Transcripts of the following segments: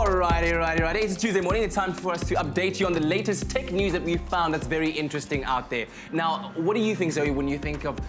Alrighty. It's Tuesday morning. It's time for us to update you on the latest tech news that we've found that's very interesting out there. Now, what do you think, Zoe, when you think of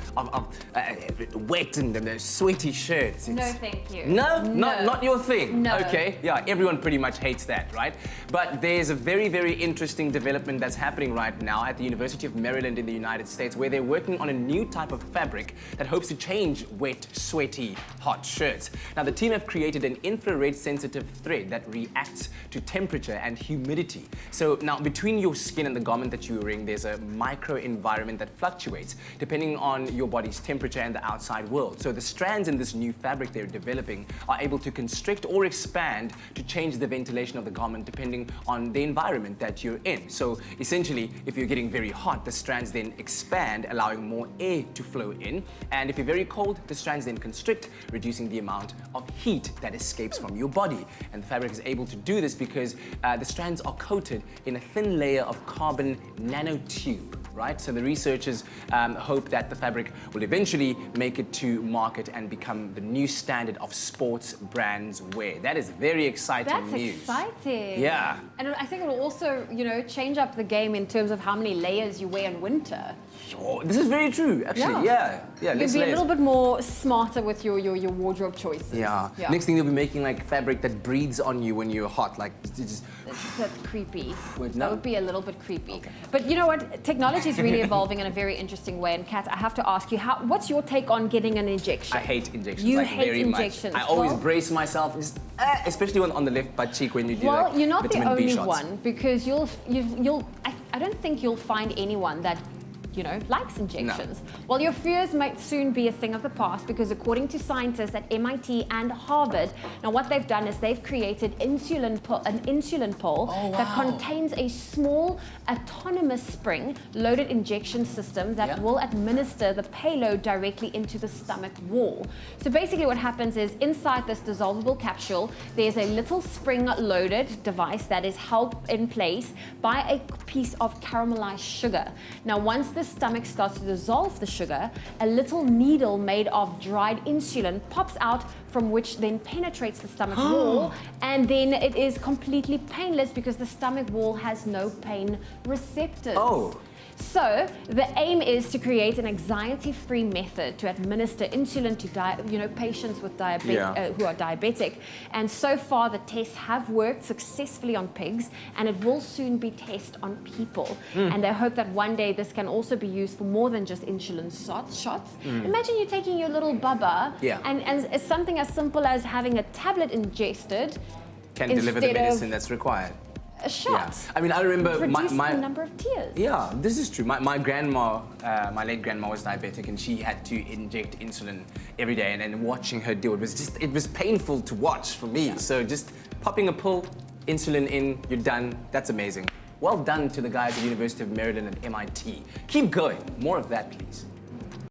wet and sweaty shirts? No, thank you. No? No. Not your thing? No. Okay, yeah, everyone pretty much hates that, right? But there's a very, very interesting development that's happening right now at the University of Maryland in the United States, where they're working on a new type of fabric that hopes to change wet, sweaty, hot shirts. Now, the team have created an infrared sensitive thread that reacts to temperature and humidity. So now between your skin and the garment that you're wearing, there's a micro environment that fluctuates depending on your body's temperature and the outside world. So the strands in this new fabric they're developing are able to constrict or expand to change the ventilation of the garment depending on the environment that you're in. So essentially, if you're getting very hot, the strands then expand, allowing more air to flow in. And if you're very cold, the strands then constrict, reducing the amount of heat that escapes from your body. And the fabric is able to do this because the strands are coated in a thin layer of carbon nanotube, right? So the researchers hope that the fabric will eventually make it to market and become the new standard of sports brands wear. That is very exciting news. That's exciting. Yeah. And I think it will also, change up the game in terms of how many layers you wear in winter. Oh, this is very true, actually. Yeah. You'll be a little bit more smarter with your wardrobe choices. Yeah. Next thing, they'll be making like fabric that breathes on you when you're hot. Like, just... That's creepy. Wait, no? That would be a little bit creepy. Okay. But you know what? Technology is really evolving in a very interesting way. And Kat, I have to ask you, what's your take on getting an injection? I hate injections. You like, hate very injections. Much. I always brace myself, just, especially on the left butt cheek when you do well, like you're not the vitamin B only shots. one, because I don't think you'll find anyone that likes injections. No. Well, your fears might soon be a thing of the past, because according to scientists at MIT and Harvard, now what they've done is they've created an insulin pole that contains a small autonomous spring loaded injection system that will administer the payload directly into the stomach wall. So basically what happens is inside this dissolvable capsule, there's a little spring loaded device that is held in place by a piece of caramelized sugar. Now once the stomach starts to dissolve the sugar, a little needle made of dried insulin pops out, from which then penetrates the stomach wall, and then it is completely painless because the stomach wall has no pain receptors. So the aim is to create an anxiety-free method to administer insulin to patients with who are diabetic. And so far, the tests have worked successfully on pigs, and it will soon be tested on people. And they hope that one day this can also be used for more than just insulin shots. Imagine you taking your little bubba, and something as simple as having a tablet ingested can deliver the medicine that's required. A shot. I mean, I remember my number of tears. Yeah, this is true. My grandma, my late grandma was diabetic, and she had to inject insulin every day. And then watching her do it was painful to watch for me. So just popping a pill, insulin in, you're done. That's amazing. Well done to the guys at the University of Maryland and MIT. Keep going. More of that, please.